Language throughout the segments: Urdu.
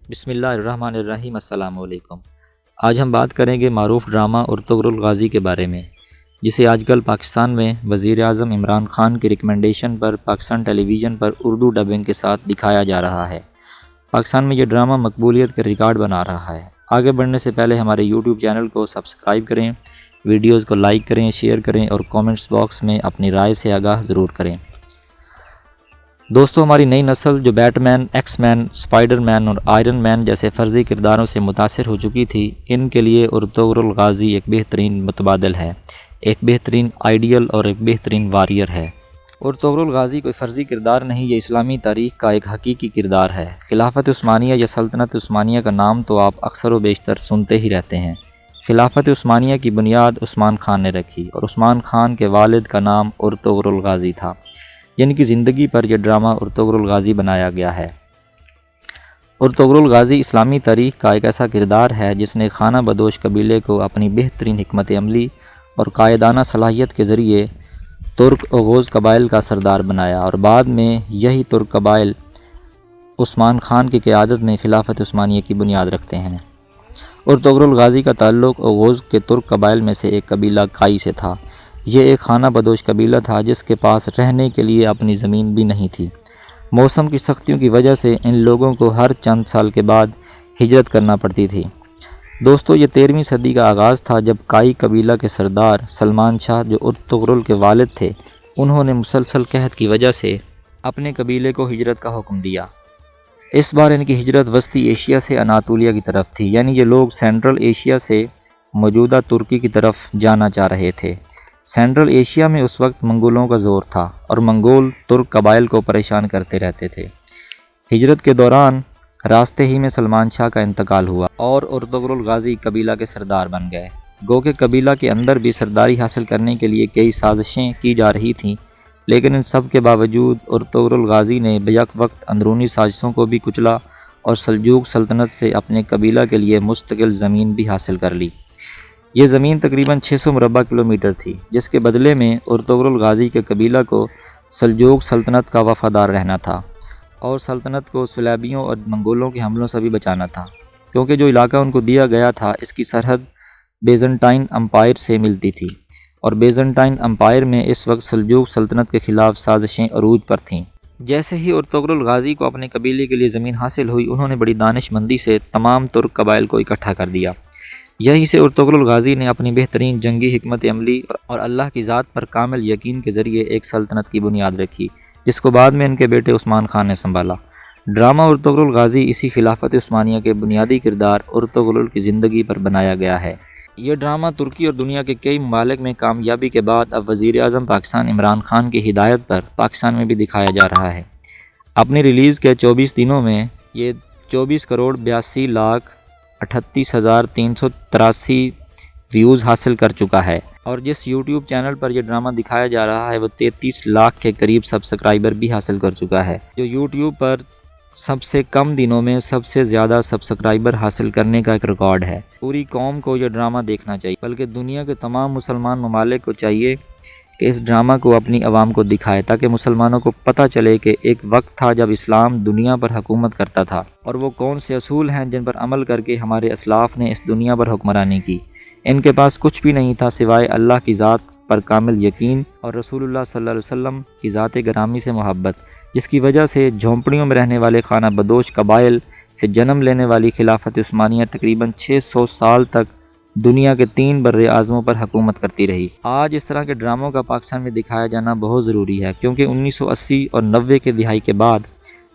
بسم اللہ الرحمن الرحیم۔ السلام علیکم۔ آج ہم بات کریں گے معروف ڈرامہ ارطغرل غازی کے بارے میں، جسے آج کل پاکستان میں وزیر اعظم عمران خان کی ریکمنڈیشن پر پاکستان ٹیلی ویژن پر اردو ڈبنگ کے ساتھ دکھایا جا رہا ہے۔ پاکستان میں یہ ڈرامہ مقبولیت کا ریکارڈ بنا رہا ہے۔ آگے بڑھنے سے پہلے ہمارے یوٹیوب چینل کو سبسکرائب کریں، ویڈیوز کو لائک کریں، شیئر کریں اور کامنٹس باکس میں اپنی رائے سے آگاہ ضرور کریں۔ دوستو، ہماری نئی نسل جو بیٹ مین، ایکس مین، اسپائڈر مین اور آئرن مین جیسے فرضی کرداروں سے متاثر ہو چکی تھی، ان کے لیے ارطغرل غازی ایک بہترین متبادل ہے، ایک بہترین آئیڈیل اور ایک بہترین واریر ہے۔ ارطغرل غازی کوئی فرضی کردار نہیں، یہ اسلامی تاریخ کا ایک حقیقی کردار ہے۔ خلافت عثمانیہ یا سلطنت عثمانیہ کا نام تو آپ اکثر و بیشتر سنتے ہی رہتے ہیں۔ خلافت عثمانیہ کی بنیاد عثمان خان نے رکھی اور عثمان خان کے والد کا نام ارطغرل غازی تھا، جن کی زندگی پر یہ ڈرامہ ارطغرل غازی بنایا گیا ہے۔ ارطغرل غازی اسلامی تاریخ کا ایک ایسا کردار ہے جس نے خانہ بدوش قبیلے کو اپنی بہترین حکمت عملی اور قائدانہ صلاحیت کے ذریعے ترک اوغوز قبائل کا سردار بنایا، اور بعد میں یہی ترک قبائل عثمان خان کی قیادت میں خلافت عثمانیہ کی بنیاد رکھتے ہیں۔ ارطغرل غازی کا تعلق اوغوز کے ترک قبائل میں سے ایک قبیلہ کائی سے تھا۔ یہ ایک خانہ بدوش قبیلہ تھا جس کے پاس رہنے کے لیے اپنی زمین بھی نہیں تھی۔ موسم کی سختیوں کی وجہ سے ان لوگوں کو ہر چند سال کے بعد ہجرت کرنا پڑتی تھی۔ دوستو، یہ 13ویں صدی کا آغاز تھا جب کائی قبیلہ کے سردار سلمان شاہ، جو ارطغرل کے والد تھے، انہوں نے مسلسل قحط کی وجہ سے اپنے قبیلے کو ہجرت کا حکم دیا۔ اس بار ان کی ہجرت وسطی ایشیا سے اناطولیہ کی طرف تھی، یعنی یہ لوگ سینٹرل ایشیا سے موجودہ ترکی کی طرف جانا چاہ رہے تھے۔ سینٹرل ایشیا میں اس وقت منگولوں کا زور تھا اور منگول ترک قبائل کو پریشان کرتے رہتے تھے۔ ہجرت کے دوران راستے ہی میں سلمان شاہ کا انتقال ہوا اور ارطغرل غازی قبیلہ کے سردار بن گئے۔ گو کہ قبیلہ کے اندر بھی سرداری حاصل کرنے کے لیے کئی سازشیں کی جا رہی تھیں، لیکن ان سب کے باوجود ارطغرل غازی نے بیک وقت اندرونی سازشوں کو بھی کچلا اور سلجوق سلطنت سے اپنے قبیلہ کے لیے مستقل زمین بھی حاصل کر لی۔ یہ زمین تقریباً 600 مربع کلومیٹر تھی، جس کے بدلے میں ارطغرل غازی کے قبیلہ کو سلجوق سلطنت کا وفادار رہنا تھا اور سلطنت کو صلیبیوں اور منگولوں کے حملوں سے بھی بچانا تھا، کیونکہ جو علاقہ ان کو دیا گیا تھا اس کی سرحد بیزنٹائن امپائر سے ملتی تھی، اور بیزنٹائن امپائر میں اس وقت سلجوق سلطنت کے خلاف سازشیں عروج پر تھیں۔ جیسے ہی ارطغرل غازی کو اپنے قبیلے کے لیے زمین حاصل ہوئی، انہوں نے بڑی دانش مندی سے تمام ترک قبائل کو اکٹھا کر دیا۔ یہیں سے ارطغرل غازی نے اپنی بہترین جنگی حکمت عملی اور اللہ کی ذات پر کامل یقین کے ذریعے ایک سلطنت کی بنیاد رکھی، جس کو بعد میں ان کے بیٹے عثمان خان نے سنبھالا۔ ڈرامہ ارطغرل غازی اسی خلافت عثمانیہ کے بنیادی کردار ارطغرل کی زندگی پر بنایا گیا ہے۔ یہ ڈرامہ ترکی اور دنیا کے کئی ممالک میں کامیابی کے بعد اب وزیر اعظم پاکستان عمران خان کی ہدایت پر پاکستان میں بھی دکھایا جا رہا ہے۔ اپنی ریلیز کے 24 دنوں میں یہ 24,82,38,383 ویوز حاصل کر چکا ہے، اور جس یوٹیوب چینل پر یہ ڈرامہ دکھایا جا رہا ہے وہ 33 لاکھ کے قریب سبسکرائبر بھی حاصل کر چکا ہے، جو یوٹیوب پر سب سے کم دنوں میں سب سے زیادہ سبسکرائبر حاصل کرنے کا ایک ریکارڈ ہے۔ پوری قوم کو یہ ڈرامہ دیکھنا چاہیے، بلکہ دنیا کے تمام مسلمان ممالک کو چاہیے کہ اس ڈرامہ کو اپنی عوام کو دکھائے، تاکہ مسلمانوں کو پتہ چلے کہ ایک وقت تھا جب اسلام دنیا پر حکومت کرتا تھا، اور وہ کون سے اصول ہیں جن پر عمل کر کے ہمارے اسلاف نے اس دنیا پر حکمرانی کی۔ ان کے پاس کچھ بھی نہیں تھا سوائے اللہ کی ذات پر کامل یقین اور رسول اللہ صلی اللہ علیہ وسلم کی ذات گرامی سے محبت، جس کی وجہ سے جھونپڑیوں میں رہنے والے خانہ بدوش قبائل سے جنم لینے والی خلافت عثمانیہ تقریباً 600 سال تک دنیا کے 3 بر اعظموں پر حکومت کرتی رہی۔ آج اس طرح کے ڈراموں کا پاکستان میں دکھایا جانا بہت ضروری ہے، کیونکہ 1980 اور 90 کے دہائی کے بعد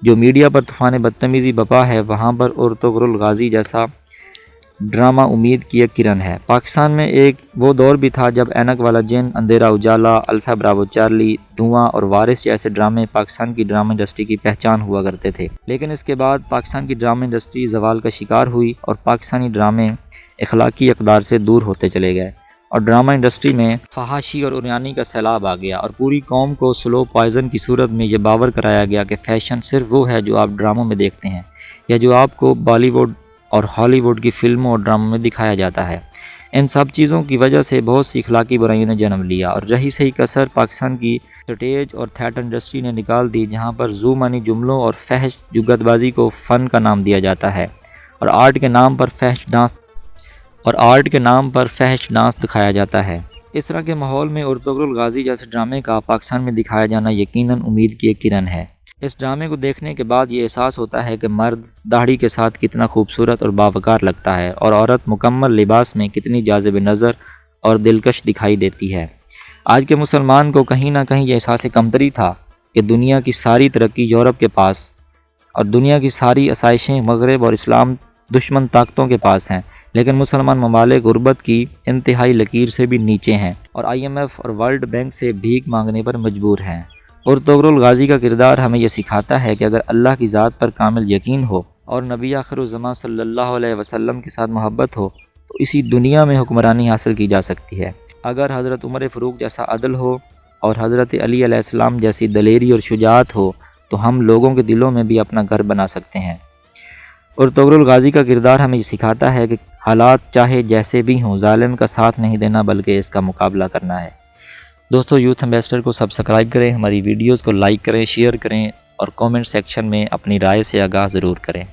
جو میڈیا پر طوفان بدتمیزی بپا ہے، وہاں پر ارطغرل غازی جیسا ڈرامہ امید کی ایک کرن ہے۔ پاکستان میں ایک وہ دور بھی تھا جب اینک والا جن، اندھیرا اجالا، الفا براوو چارلی، دھواں اور وارث جیسے ڈرامے پاکستان کی ڈرامہ انڈسٹری کی پہچان ہوا کرتے تھے، لیکن اس کے بعد پاکستان کی ڈرامہ انڈسٹری زوال کا شکار ہوئی اور پاکستانی ڈرامے اخلاقی اقدار سے دور ہوتے چلے گئے، اور ڈرامہ انڈسٹری میں فحاشی اور عریانی کا سیلاب آ گیا، اور پوری قوم کو سلو پوائزن کی صورت میں یہ باور کرایا گیا کہ فیشن صرف وہ ہے جو آپ ڈراموں میں دیکھتے ہیں، یا جو آپ کو بالی ووڈ اور ہالی ووڈ کی فلموں اور ڈراموں میں دکھایا جاتا ہے۔ ان سب چیزوں کی وجہ سے بہت سی اخلاقی برائیوں نے جنم لیا، اور رہی صحیح کثر پاکستان کی سٹیج اور تھیٹر انڈسٹری نے نکال دی، جہاں پر زو مانی جملوں اور فحش جگت بازی کو فن کا نام دیا جاتا ہے۔ اور آرٹ کے نام پر فحش ڈانس دکھایا جاتا ہے۔ اس طرح کے ماحول میں ارطغرل الغازی جیسے ڈرامے کا پاکستان میں دکھایا جانا یقیناً امید کی ایک کرن ہے۔ اس ڈرامے کو دیکھنے کے بعد یہ احساس ہوتا ہے کہ مرد داڑھی کے ساتھ کتنا خوبصورت اور باوقار لگتا ہے اور عورت مکمل لباس میں کتنی جاذب نظر اور دلکش دکھائی دیتی ہے۔ آج کے مسلمان کو کہیں نہ کہیں یہ احساس کمتری تھا کہ دنیا کی ساری ترقی یورپ کے پاس اور دنیا کی ساری آسائشیں مغرب اور اسلام دشمن طاقتوں کے پاس ہیں، لیکن مسلمان ممالک غربت کی انتہائی لکیر سے بھی نیچے ہیں اور IMF اور ورلڈ بینک سے بھیک مانگنے پر مجبور ہیں۔ ارطغرل الغازی کا کردار ہمیں یہ سکھاتا ہے کہ اگر اللہ کی ذات پر کامل یقین ہو اور نبی آخر الزمان صلی اللہ علیہ وسلم کے ساتھ محبت ہو تو اسی دنیا میں حکمرانی حاصل کی جا سکتی ہے۔ اگر حضرت عمر فاروق جیسا عدل ہو اور حضرت علی علیہ السلام جیسی دلیری اور شجاعت ہو تو ہم لوگوں کے دلوں میں بھی اپنا گھر بنا سکتے ہیں۔ ارطغرل الغازی کا کردار ہمیں یہ سکھاتا ہے کہ حالات چاہے جیسے بھی ہوں، ظالم کا ساتھ نہیں دینا بلکہ اس کا مقابلہ کرنا ہے۔ دوستو، یوتھ ایمبیسڈر کو سبسکرائب کریں، ہماری ویڈیوز کو لائک کریں، شیئر کریں اور کومنٹ سیکشن میں اپنی رائے سے آگاہ ضرور کریں۔